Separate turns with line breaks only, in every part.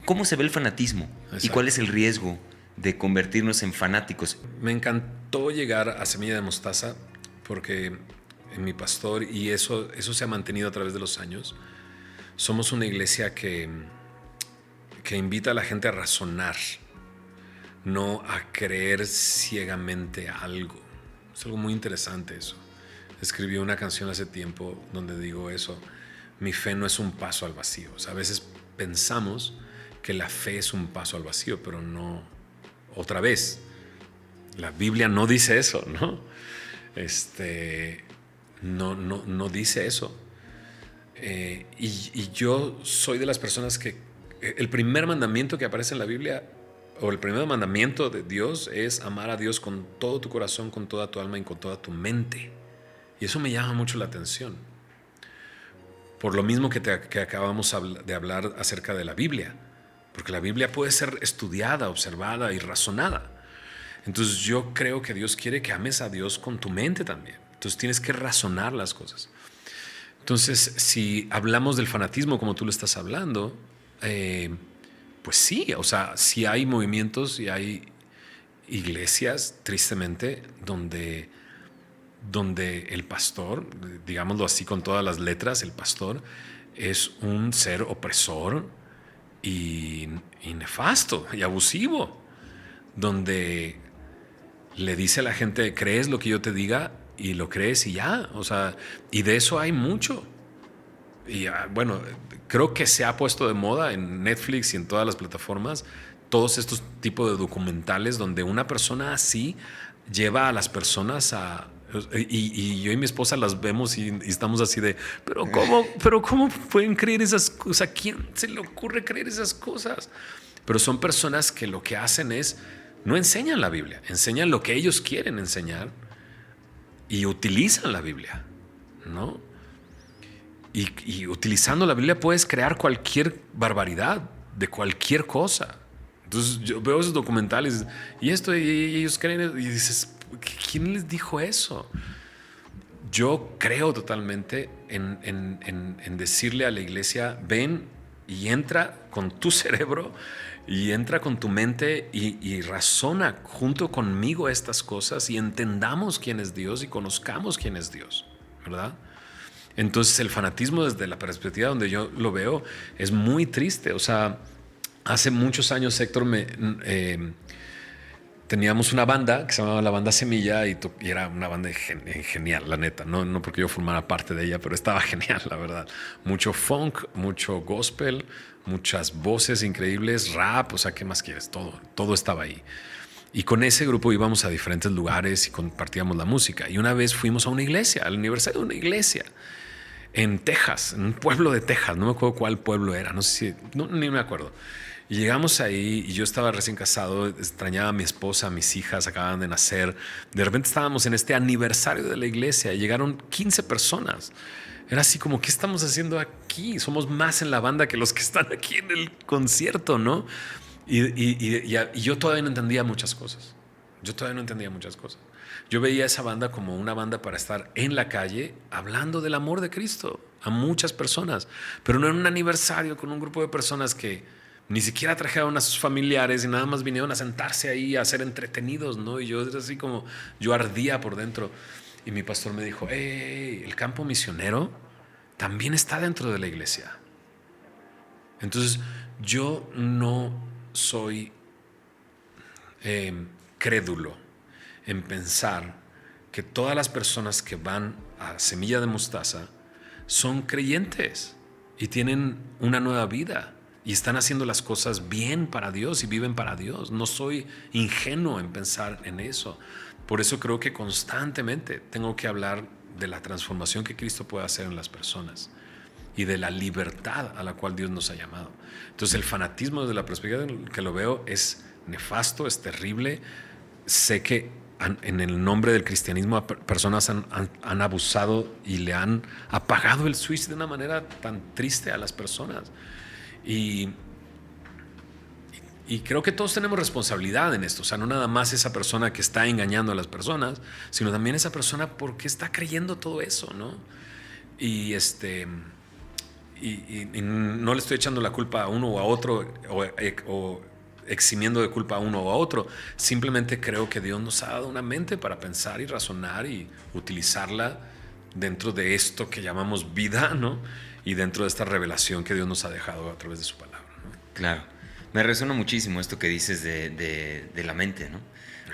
cómo se ve el fanatismo.
Exacto.
Y cuál es el riesgo de convertirnos en fanáticos.
Me encantó llegar a Semilla de Mostaza porque en mi pastor, y eso se ha mantenido a través de los años, somos una iglesia que invita a la gente a razonar, no a creer ciegamente algo. Es algo muy interesante eso. Escribí una canción hace tiempo donde digo eso: mi fe no es un paso al vacío. O sea, a veces pensamos que la fe es un paso al vacío, pero no. Otra vez, la Biblia no dice eso, ¿no? No dice eso. Y yo soy de las personas que el primer mandamiento que aparece en la Biblia, o el primer mandamiento de Dios, es amar a Dios con todo tu corazón, con toda tu alma y con toda tu mente. Y eso me llama mucho la atención. Por lo mismo que acabamos de hablar acerca de la Biblia. Porque la Biblia puede ser estudiada, observada y razonada. Entonces yo creo que Dios quiere que ames a Dios con tu mente también. Entonces tienes que razonar las cosas. Entonces, si hablamos del fanatismo como tú lo estás hablando, pues sí, o sea, sí hay movimientos y hay iglesias, tristemente, donde el pastor, digámoslo así con todas las letras, el pastor es un ser opresor y nefasto y abusivo, donde le dice a la gente: ¿crees lo que yo te diga? Y lo crees y ya. O sea, y de eso hay mucho. Y bueno, creo que se ha puesto de moda en Netflix y en todas las plataformas todos estos tipos de documentales donde una persona así lleva a las personas a... Y yo y mi esposa las vemos y estamos así de, ¿pero cómo pueden creer esas cosas? ¿A quién se le ocurre creer esas cosas? Pero son personas que lo que hacen es, no enseñan la Biblia, enseñan lo que ellos quieren enseñar y utilizan la Biblia, ¿no? Y utilizando la Biblia puedes crear cualquier barbaridad de cualquier cosa. Entonces yo veo esos documentales y ellos creen, y dices, ¿quién les dijo eso? Yo creo totalmente en decirle a la iglesia: ven y entra con tu cerebro y entra con tu mente y razona junto conmigo estas cosas y entendamos quién es Dios y conozcamos quién es Dios, ¿verdad? Entonces el fanatismo, desde la perspectiva donde yo lo veo, es muy triste. O sea, hace muchos años, Héctor, teníamos una banda que se llamaba la Banda Semilla y era una banda genial, la neta. No porque yo formara parte de ella, pero estaba genial, la verdad. Mucho funk, mucho gospel, muchas voces increíbles, rap, o sea, ¿qué más quieres? Todo estaba ahí. Y con ese grupo íbamos a diferentes lugares y compartíamos la música. Y una vez fuimos a una iglesia, al aniversario de una iglesia en Texas, en un pueblo de Texas. No me acuerdo cuál pueblo era, no sé si, ni me acuerdo. Y llegamos ahí y yo estaba recién casado, extrañaba a mi esposa, a mis hijas acababan de nacer. De repente estábamos en este aniversario de la iglesia y llegaron 15 personas. Era así como, ¿qué estamos haciendo aquí? Somos más en la banda que los que están aquí en el concierto, ¿no? Y yo todavía no entendía muchas cosas. Yo veía esa banda como una banda para estar en la calle hablando del amor de Cristo a muchas personas, pero no en un aniversario con un grupo de personas que ni siquiera trajeron a sus familiares y nada más vinieron a sentarse ahí a ser entretenidos, ¿no? Y yo era así como, yo ardía por dentro. Y mi pastor me dijo: hey, el campo misionero también está dentro de la iglesia. Entonces yo no soy crédulo en pensar que todas las personas que van a Semilla de Mostaza son creyentes y tienen una nueva vida y están haciendo las cosas bien para Dios y viven para Dios. No soy ingenuo en pensar en eso. Por eso creo que constantemente tengo que hablar de la transformación que Cristo puede hacer en las personas y de la libertad a la cual Dios nos ha llamado. Entonces el fanatismo, desde la perspectiva que lo veo, es nefasto, es terrible. Sé que en el nombre del cristianismo personas han abusado y le han apagado el switch de una manera tan triste a las personas. Y creo que todos tenemos responsabilidad en esto. O sea, no nada más esa persona que está engañando a las personas, sino también esa persona porque está creyendo todo eso, ¿no? Y y no le estoy echando la culpa a uno o a otro o eximiendo de culpa a uno o a otro. Simplemente creo que Dios nos ha dado una mente para pensar y razonar y utilizarla dentro de esto que llamamos vida, ¿no? Y dentro de esta revelación que Dios nos ha dejado a través de su palabra, ¿no?
Claro. Me resuena muchísimo esto que dices de la mente, ¿no?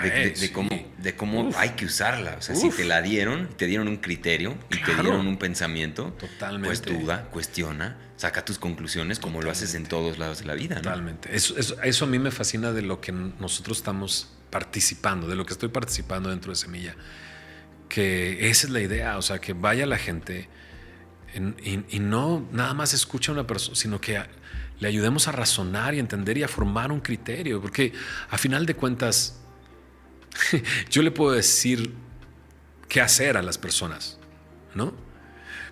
De cómo hay que usarla. O sea, si te la dieron, te dieron un criterio y te dieron un pensamiento,
totalmente,
pues duda, cuestiona, saca tus conclusiones como lo haces en todos lados de la vida, ¿no?
Totalmente. Eso a mí me fascina de lo que nosotros estamos participando, de lo que estoy participando dentro de Semilla. Que esa es la idea, o sea, que vaya la gente y no nada más escucha a una persona, sino que le ayudemos a razonar y entender y a formar un criterio, porque a final de cuentas yo le puedo decir qué hacer a las personas, ¿no?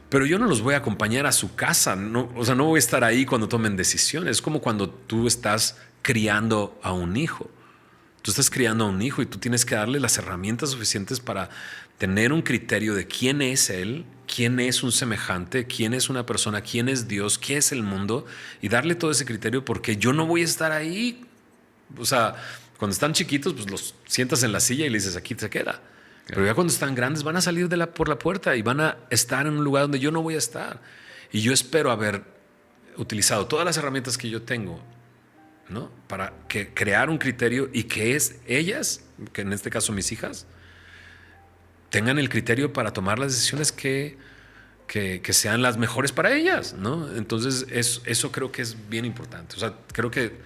Pero yo no los voy a acompañar a su casa, ¿no? O sea, no voy a estar ahí cuando tomen decisiones. Es como cuando tú estás criando a un hijo. Tú estás criando a un hijo y tú tienes que darle las herramientas suficientes para tener un criterio de quién es él, quién es un semejante, quién es una persona, quién es Dios, qué es el mundo, y darle todo ese criterio, porque yo no voy a estar ahí. O sea, cuando están chiquitos, pues los sientas en la silla y le dices, aquí se queda. Claro. Pero ya cuando están grandes van a salir por la puerta y van a estar en un lugar donde yo no voy a estar. Y yo espero haber utilizado todas las herramientas que yo tengo, ¿no? Para crear un criterio y que ellas, que en este caso mis hijas, tengan el criterio para tomar las decisiones que sean las mejores para ellas, ¿no? Entonces eso creo que es bien importante. O sea, creo que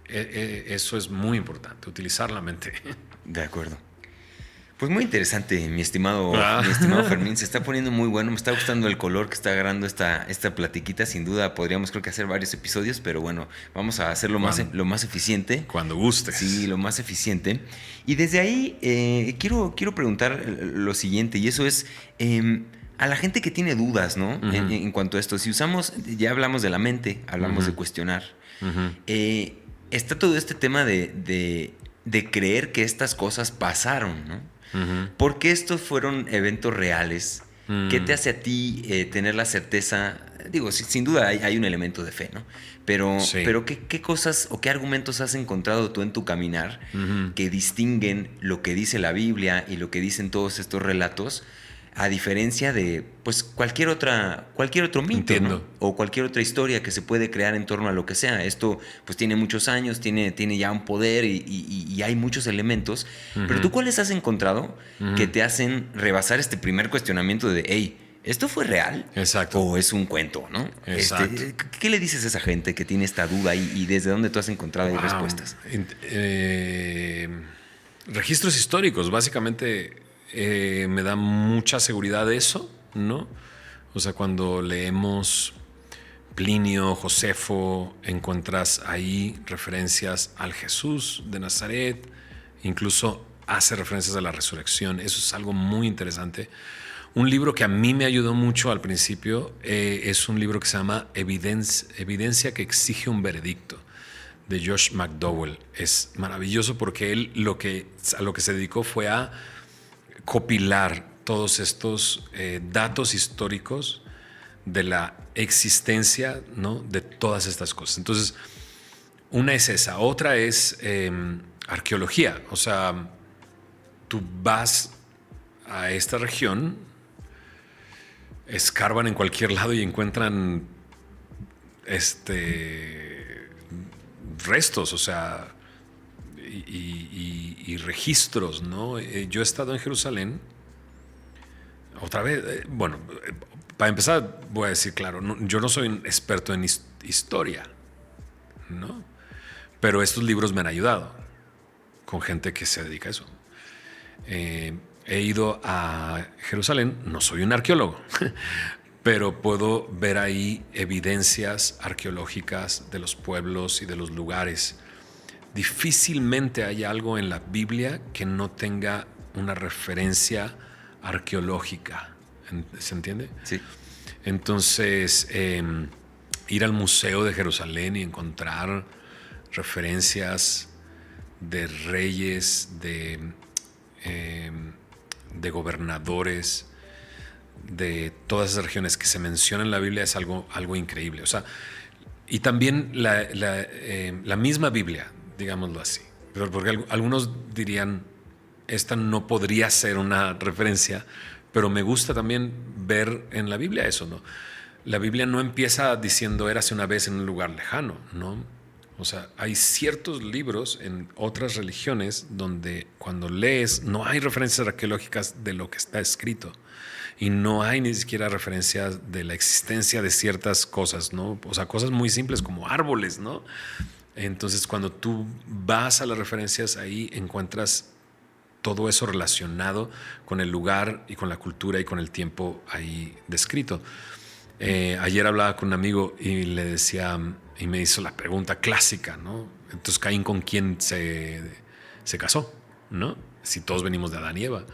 eso es muy importante, utilizar la mente.
De acuerdo. Pues muy interesante, mi estimado Fermín. Se está poniendo muy bueno. Me está gustando el color que está agarrando esta platiquita. Sin duda podríamos, creo que, hacer varios episodios, pero bueno, vamos a hacerlo lo más eficiente.
Cuando gustes.
Sí, lo más eficiente. Y desde ahí quiero preguntar lo siguiente, y eso es a la gente que tiene dudas, ¿no? En cuanto a esto. Si usamos, ya hablamos de la mente, hablamos de cuestionar. Está todo este tema de creer que estas cosas pasaron, ¿no? Porque estos fueron eventos reales. ¿Qué te hace a ti tener la certeza? Digo, sin duda hay un elemento de fe, ¿no? Pero ¿qué cosas o qué argumentos has encontrado tú en tu caminar que distinguen lo que dice la Biblia y lo que dicen todos estos relatos, a diferencia de pues cualquier otro mito, ¿no? O cualquier otra historia que se puede crear en torno a lo que sea? Esto pues tiene muchos años, tiene ya un poder y hay muchos elementos. Pero tú, ¿cuáles has encontrado que te hacen rebasar este primer cuestionamiento de, hey, ¿esto fue real?
Exacto.
¿O es un cuento, no?
Exacto.
¿Qué le dices a esa gente que tiene esta duda y desde dónde tú has encontrado ahí respuestas?
Registros históricos, básicamente. Me da mucha seguridad eso, ¿no? O sea, cuando leemos Plinio, Josefo, encuentras ahí referencias al Jesús de Nazaret, incluso hace referencias a la resurrección. Eso es algo muy interesante. Un libro que a mí me ayudó mucho al principio es un libro que se llama Evidencia que exige un veredicto, de Josh McDowell. Es maravilloso porque él a lo que se dedicó fue a copilar todos estos datos históricos de la existencia, ¿no?, de todas estas cosas. Entonces, una es esa. Otra es arqueología. O sea, tú vas a esta región, escarban en cualquier lado y encuentran restos, o sea, y registros, ¿no? Yo he estado en Jerusalén, otra vez, bueno, para empezar voy a decir, claro, yo no soy un experto en historia, ¿no? Pero estos libros me han ayudado con gente que se dedica a eso. He ido a Jerusalén, no soy un arqueólogo, pero puedo ver ahí evidencias arqueológicas de los pueblos y de los lugares. Difícilmente hay algo en la Biblia que no tenga una referencia arqueológica. ¿Se entiende?
Sí.
Entonces, ir al Museo de Jerusalén y encontrar referencias de reyes, de gobernadores, de todas esas regiones que se mencionan en la Biblia es algo increíble. O sea, y también la misma Biblia, digámoslo así. Porque algunos dirían, esta no podría ser una referencia, pero me gusta también ver en la Biblia eso, ¿no? La Biblia no empieza diciendo érase una vez en un lugar lejano, ¿no? O sea, hay ciertos libros en otras religiones donde cuando lees no hay referencias arqueológicas de lo que está escrito y no hay ni siquiera referencias de la existencia de ciertas cosas, ¿no? O sea, cosas muy simples como árboles, ¿no? Entonces, cuando tú vas a las referencias, ahí encuentras todo eso relacionado con el lugar y con la cultura y con el tiempo ahí descrito. Ayer hablaba con un amigo y le decía, y me hizo la pregunta clásica, ¿no? Entonces, Caín, ¿con quién se casó? ¿No? Si todos venimos de Adán y Eva.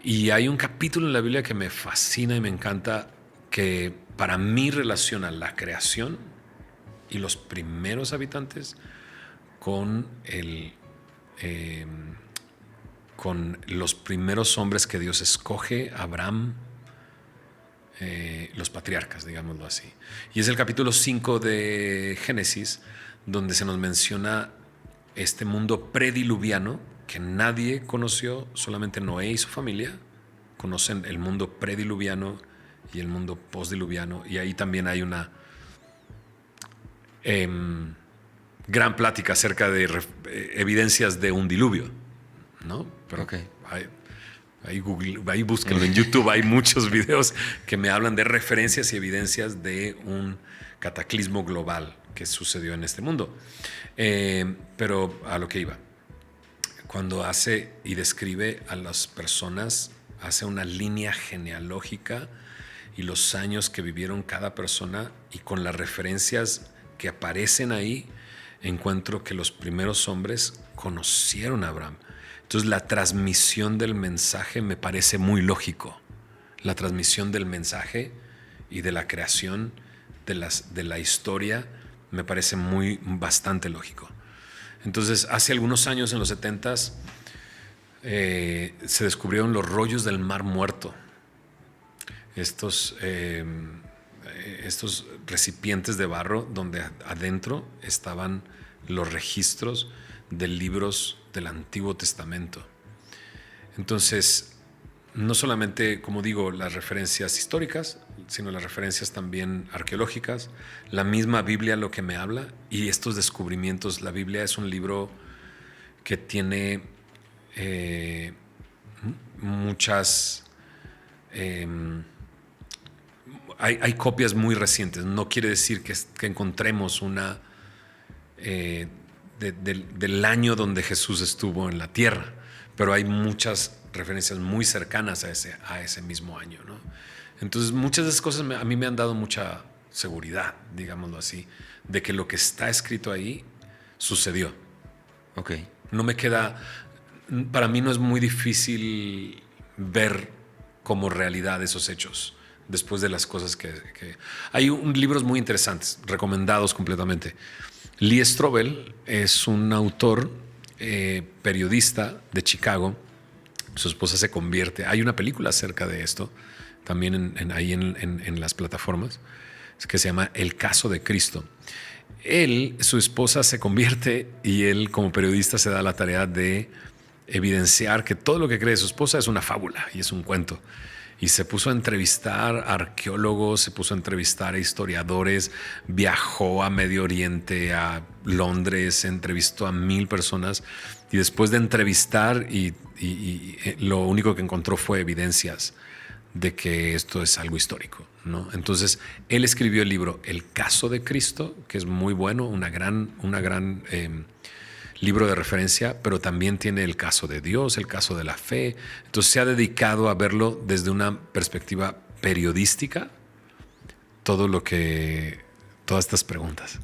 Y hay un capítulo en la Biblia que me fascina y me encanta, que para mí relaciona la creación y los primeros habitantes con con los primeros hombres que Dios escoge, Abraham, los patriarcas, digámoslo así. Y es el capítulo 5 de Génesis, donde se nos menciona este mundo prediluviano que nadie conoció, solamente Noé y su familia conocen el mundo prediluviano y el mundo postdiluviano. Y ahí también hay una gran plática acerca de evidencias de un diluvio, ¿no? Pero ahí búsquenlo en YouTube, hay muchos videos que me hablan de referencias y evidencias de un cataclismo global que sucedió en este mundo. Pero a lo que iba, cuando hace y describe a las personas, hace una línea genealógica y los años que vivieron cada persona, y con las referencias que aparecen ahí, encuentro que los primeros hombres conocieron a Abraham. Entonces, la transmisión del mensaje me parece muy lógico. La transmisión del mensaje y de la creación de la historia me parece bastante lógico. Entonces, hace algunos años, en los 70s, se descubrieron los rollos del Mar Muerto. Estos recipientes de barro donde adentro estaban los registros de libros del Antiguo Testamento. Entonces, no solamente, como digo, las referencias históricas, sino las referencias también arqueológicas, la misma Biblia lo que me habla, y estos descubrimientos. La Biblia es un libro que tiene muchas... hay copias muy recientes. No quiere decir que encontremos una del año donde Jesús estuvo en la tierra, pero hay muchas referencias muy cercanas a ese mismo año, ¿no? Entonces, muchas de esas cosas a mí me han dado mucha seguridad, digámoslo así, de que lo que está escrito ahí sucedió.
Ok.
No me queda... Para mí no es muy difícil ver como realidad esos hechos después de las cosas que... Hay libros muy interesantes, recomendados completamente. Lee Strobel es un autor, periodista de Chicago. Su esposa se convierte... Hay una película acerca de esto, también ahí en las plataformas, que se llama El caso de Cristo. Su esposa se convierte y él, como periodista, se da la tarea de evidenciar que todo lo que cree su esposa es una fábula y es un cuento. Y se puso a entrevistar a arqueólogos, se puso a entrevistar a historiadores, viajó a Medio Oriente, a Londres, entrevistó a 1000 personas, y después de entrevistar y lo único que encontró fue evidencias de que esto es algo histórico, ¿no? Entonces, él escribió el libro El caso de Cristo, que es muy bueno, una gran libro de referencia, pero también tiene el caso de Dios, el caso de la fe. Entonces, se ha dedicado a verlo desde una perspectiva periodística, todas estas preguntas.